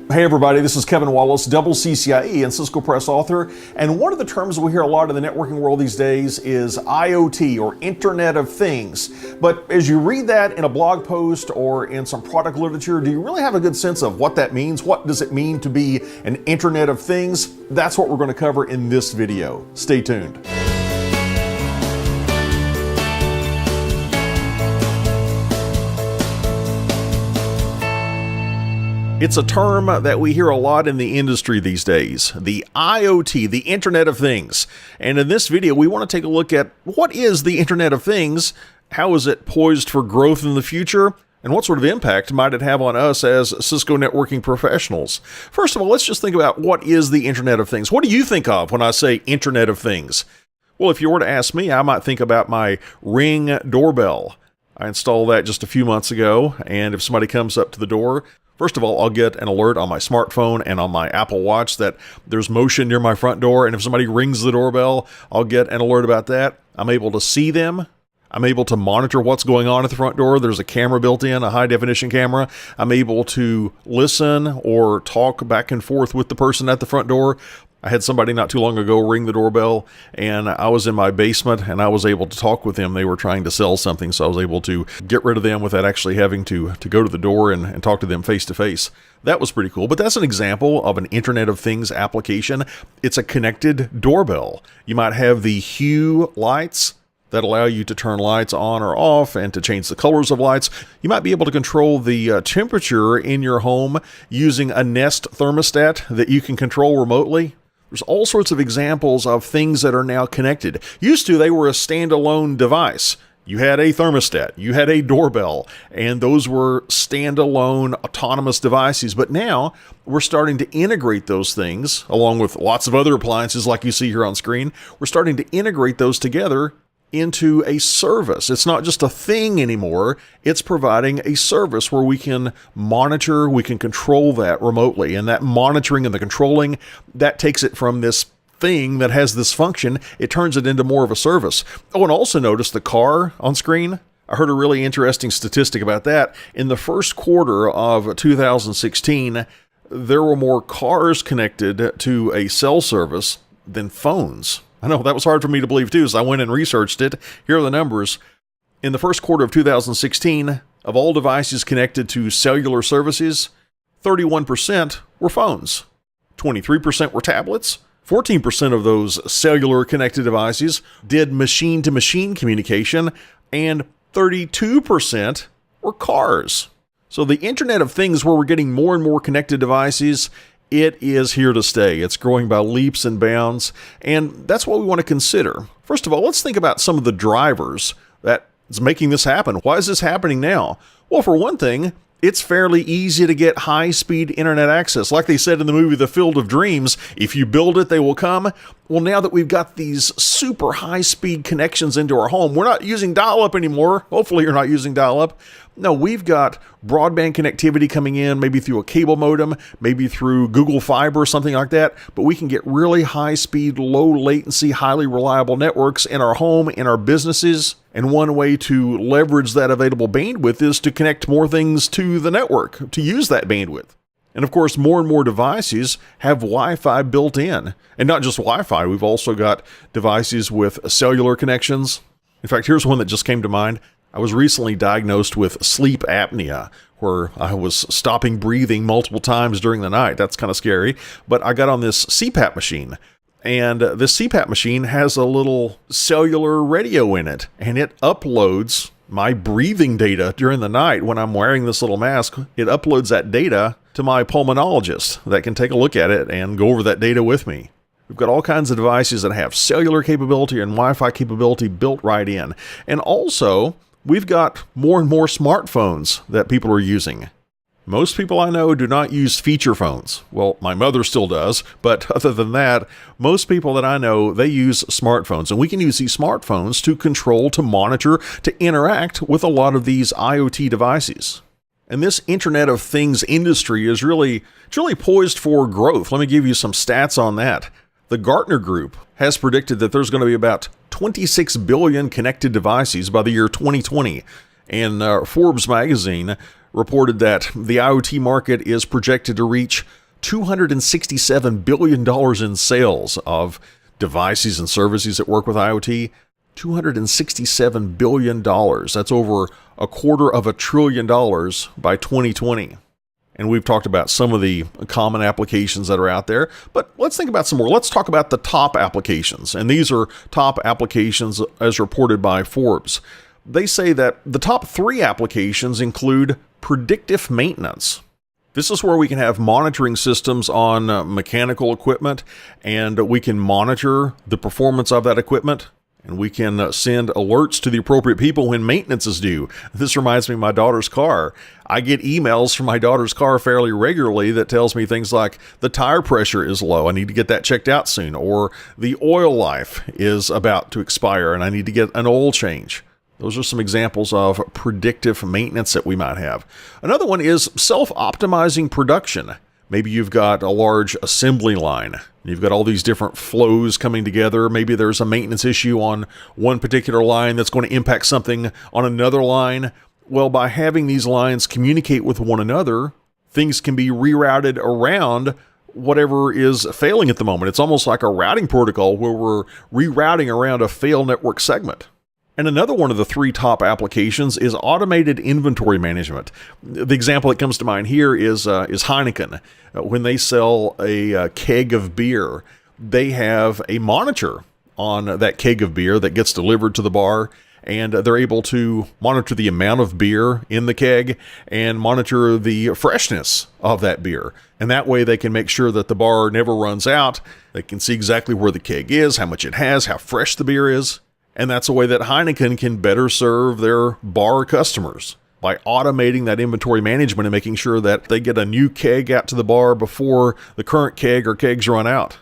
Hey everybody, this is Kevin Wallace, double CCIE and Cisco Press author, and one of the terms we hear a lot in the networking world these days is IoT, or Internet of Things. But as you read that in a blog post or in some product literature, do you really have a good sense of what that means? What does it mean to be an Internet of Things? That's what we're going to cover in this video. Stay tuned. It's a term that we hear a lot in the industry these days, the IoT, the Internet of Things. And in this video, we want to take a look at what is the Internet of Things, how is it poised for growth in the future, and what sort of impact might it have on us as Cisco networking professionals. First of all, let's just think about what is the Internet of Things. What do you think of when I say Internet of Things? Well, if you were to ask me, I might think about my Ring doorbell. I installed that just a few months ago, and if somebody comes up to the door, first of all, I'll get an alert on my smartphone and on my Apple Watch that there's motion near my front door, and if somebody rings the doorbell, I'll get an alert about that. I'm able to see them. I'm able to monitor what's going on at the front door. There's a camera built in, a high-definition camera. I'm able to listen or talk back and forth with the person at the front door. I had somebody not too long ago ring the doorbell, and I was in my basement, and I was able to talk with them. They were trying to sell something, so I was able to get rid of them without actually having to go to the door and talk to them face-to-face. That was pretty cool, but that's an example of an Internet of Things application. It's a connected doorbell. You might have the hue lights that allow you to turn lights on or off and to change the colors of lights. You might be able to control the temperature in your home using a Nest thermostat that you can control remotely. There's all sorts of examples of things that are now connected. Used to, they were a standalone device. You had a thermostat, you had a doorbell, and those were standalone autonomous devices. But now we're starting to integrate those things, along with lots of other appliances like you see here on screen. We're starting to integrate those together into a service. It's not just a thing anymore. It's providing a service where we can monitor, we can control that remotely. And that monitoring and the controlling, that takes it from this thing that has this function, it turns it into more of a service. Oh, and also notice the car on screen. I heard a really interesting statistic about that. In the first quarter of 2016, there were more cars connected to a cell service than phones. I know, that was hard for me to believe too, so I went and researched it. Here are the numbers. In the first quarter of 2016, of all devices connected to cellular services, 31% were phones, 23% were tablets, 14% of those cellular connected devices did machine-to-machine communication, and 32% were cars. So the Internet of Things, where we're getting more and more connected devices, it is here to stay. It's growing by leaps and bounds, and that's what we want to consider. First of all, let's think about some of the drivers that's making this happen. Why is this happening now? Well, for one thing, it's fairly easy to get high-speed internet access. Like they said in the movie The Field of Dreams, if you build it, they will come. Well, now that we've got these super high-speed connections into our home, we're not using dial-up anymore. Hopefully you're not using dial-up. No, we've got broadband connectivity coming in, maybe through a cable modem, maybe through Google Fiber or something like that, but we can get really high-speed, low-latency, highly reliable networks in our home, in our businesses, and one way to leverage that available bandwidth is to connect more things to the network, to use that bandwidth. And of course, more and more devices have Wi-Fi built in. And not just Wi-Fi, we've also got devices with cellular connections. In fact, here's one that just came to mind. I was recently diagnosed with sleep apnea, where I was stopping breathing multiple times during the night. That's kind of scary. But I got on this CPAP machine, and this CPAP machine has a little cellular radio in it, and it uploads my breathing data during the night when I'm wearing this little mask. It uploads that data to my pulmonologist that can take a look at it and go over that data with me. We've got all kinds of devices that have cellular capability and Wi-Fi capability built right in. And also, we've got more and more smartphones that people are using. Most people I know do not use feature phones. Well, my mother still does, but other than that, most people that I know, they use smartphones. And we can use these smartphones to control, to monitor, to interact with a lot of these IoT devices. And this Internet of Things industry is really poised for growth. Let me give you some stats on that. The Gartner Group has predicted that there's going to be about 26 billion connected devices by the year 2020. And Forbes magazine reported that the IoT market is projected to reach $267 billion in sales of devices and services that work with IoT. $267 billion. That's over $250 billion by 2020. And we've talked about some of the common applications that are out there, but let's think about some more. Let's talk about the top applications. And these are top applications as reported by Forbes. They say that the top 3 applications include predictive maintenance. This is where we can have monitoring systems on mechanical equipment, and we can monitor the performance of that equipment. And we can send alerts to the appropriate people when maintenance is due. This reminds me of my daughter's car. I get emails from my daughter's car fairly regularly that tells me things like the tire pressure is low, I need to get that checked out soon, or the oil life is about to expire and I need to get an oil change. Those are some examples of predictive maintenance that we might have. Another one is self-optimizing production. Maybe you've got a large assembly line. You've got all these different flows coming together. Maybe there's a maintenance issue on one particular line that's going to impact something on another line. Well, by having these lines communicate with one another, things can be rerouted around whatever is failing at the moment. It's almost like a routing protocol where we're rerouting around a failed network segment. And another one of the 3 top applications is automated inventory management. The example that comes to mind here is Heineken. When they sell a keg of beer, they have a monitor on that keg of beer that gets delivered to the bar, and they're able to monitor the amount of beer in the keg and monitor the freshness of that beer. And that way they can make sure that the bar never runs out. They can see exactly where the keg is, how much it has, how fresh the beer is. And that's a way that Heineken can better serve their bar customers by automating that inventory management and making sure that they get a new keg out to the bar before the current keg or kegs run out.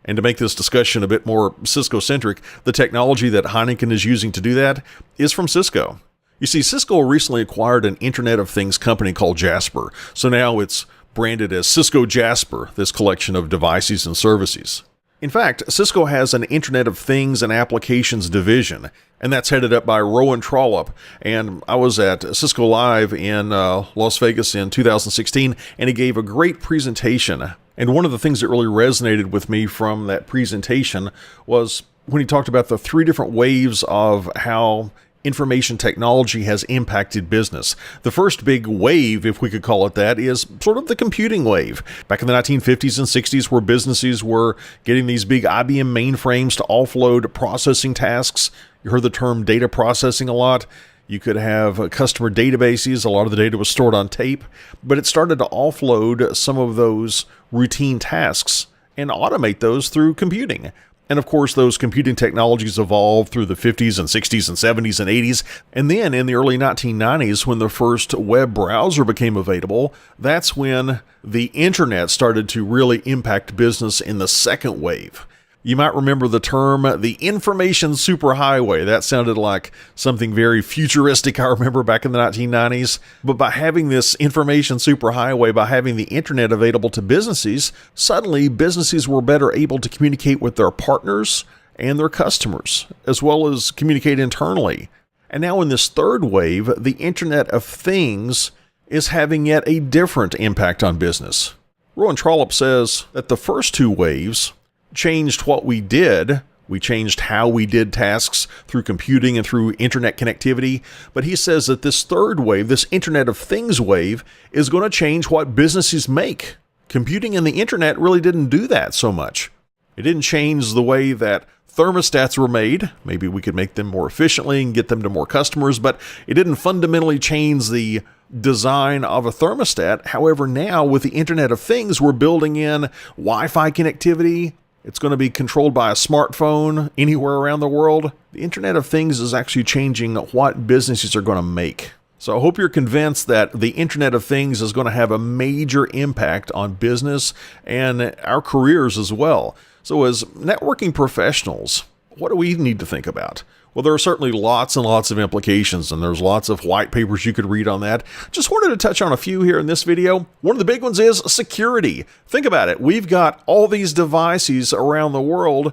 And to make this discussion a bit more Cisco-centric, the technology that Heineken is using to do that is from Cisco. You see, Cisco recently acquired an Internet of Things company called Jasper. So now it's branded as Cisco Jasper, this collection of devices and services. In fact, Cisco has an Internet of Things and Applications division, and that's headed up by Rowan Trollope. And I was at Cisco Live in Las Vegas in 2016, and he gave a great presentation. And one of the things that really resonated with me from that presentation was when he talked about the 3 different waves of how information technology has impacted business. The first big wave, if we could call it that, is sort of the computing wave. Back in the 1950s and 60s, where businesses were getting these big IBM mainframes to offload processing tasks. You heard the term data processing a lot. You could have customer databases. A lot of the data was stored on tape, but it started to offload some of those routine tasks and automate those through computing. And of course, those computing technologies evolved through the 50s and 60s and 70s and 80s. And then in the early 1990s, when the first web browser became available, that's when the internet started to really impact business in the second wave. You might remember the term the information superhighway. That sounded like something very futuristic, I remember, back in the 1990s. But by having this information superhighway, by having the internet available to businesses, suddenly businesses were better able to communicate with their partners and their customers, as well as communicate internally. And now in this third wave, the Internet of Things is having yet a different impact on business. Rowan Trollope says that the first 2 waves changed what we did. We changed how we did tasks through computing and through internet connectivity. But he says that this third wave, this Internet of Things wave, is going to change what businesses make. Computing and the internet really didn't do that so much. It didn't change the way that thermostats were made. Maybe we could make them more efficiently and get them to more customers, but it didn't fundamentally change the design of a thermostat. However, now with the Internet of Things, we're building in Wi-Fi connectivity. It's going to be controlled by a smartphone anywhere around the world. The Internet of Things is actually changing what businesses are going to make. So I hope you're convinced that the Internet of Things is going to have a major impact on business and our careers as well. So as networking professionals, what do we need to think about? Well, there are certainly lots and lots of implications, and there's lots of white papers you could read on that. Just wanted to touch on a few here in this video. One of the big ones is security. Think about it. We've got all these devices around the world,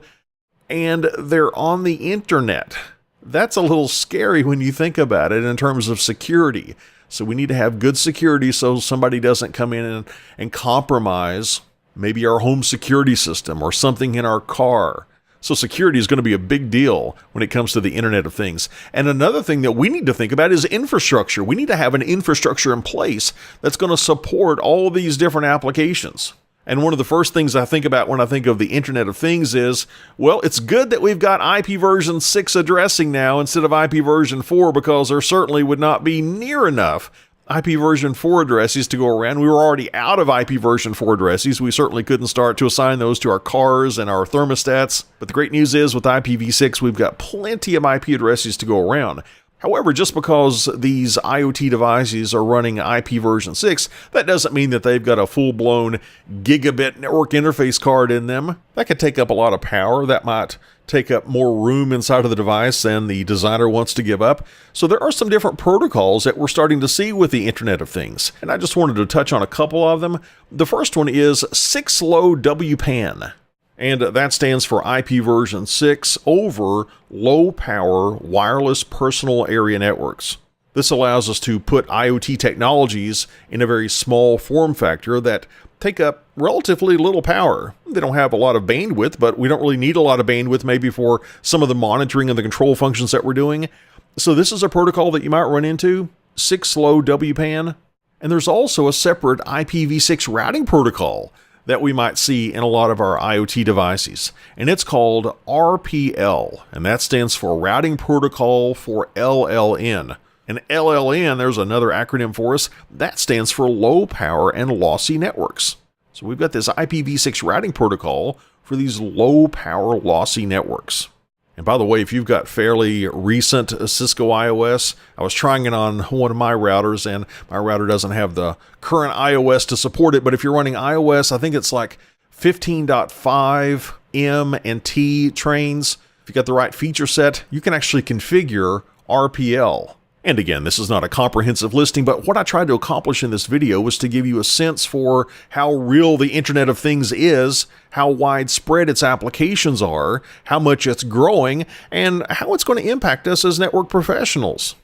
and they're on the internet. That's a little scary when you think about it in terms of security. So we need to have good security so somebody doesn't come in and compromise maybe our home security system or something in our car. So security is going to be a big deal when it comes to the Internet of Things. And another thing that we need to think about is infrastructure. We need to have an infrastructure in place that's going to support all these different applications. And one of the first things I think about when I think of the Internet of Things is, well, it's good that we've got IP version 6 addressing now instead of IP version 4, because there certainly would not be near enough IP version 4 addresses to go around. We were already out of IP version 4 addresses. We certainly couldn't start to assign those to our cars and our thermostats. But the great news is with IPv6, we've got plenty of IP addresses to go around. However, just because these IoT devices are running IP version 6, that doesn't mean that they've got a full-blown gigabit network interface card in them. That could take up a lot of power. That might take up more room inside of the device than the designer wants to give up. So there are some different protocols that we're starting to see with the Internet of Things, and I just wanted to touch on a couple of them. The first one is 6LoWPAN. And that stands for IP version 6 over low power wireless personal area networks. This allows us to put IoT technologies in a very small form factor that take up relatively little power. They don't have a lot of bandwidth, but we don't really need a lot of bandwidth maybe for some of the monitoring and the control functions that we're doing. So this is a protocol that you might run into, 6LoWPAN. And there's also a separate IPv6 routing protocol that we might see in a lot of our IoT devices. And it's called RPL, and that stands for Routing Protocol for LLN. And LLN, there's another acronym for us, that stands for Low Power and Lossy Networks. So we've got this IPv6 routing protocol for these low power lossy networks. And by the way, if you've got fairly recent Cisco iOS, I was trying it on one of my routers, and my router doesn't have the current iOS to support it. But if you're running iOS, I think it's like 15.5 M and T trains. If you got the right feature set, you can actually configure RPL. And again, this is not a comprehensive listing, but what I tried to accomplish in this video was to give you a sense for how real the Internet of Things is, how widespread its applications are, how much it's growing, and how it's going to impact us as network professionals.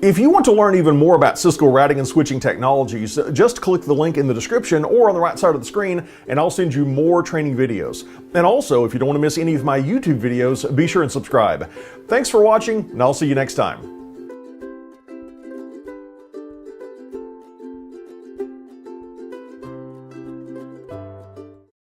If you want to learn even more about Cisco routing and switching technologies, just click the link in the description or on the right side of the screen, and I'll send you more training videos. And also, if you don't want to miss any of my YouTube videos, be sure and subscribe. Thanks for watching, and I'll see you next time.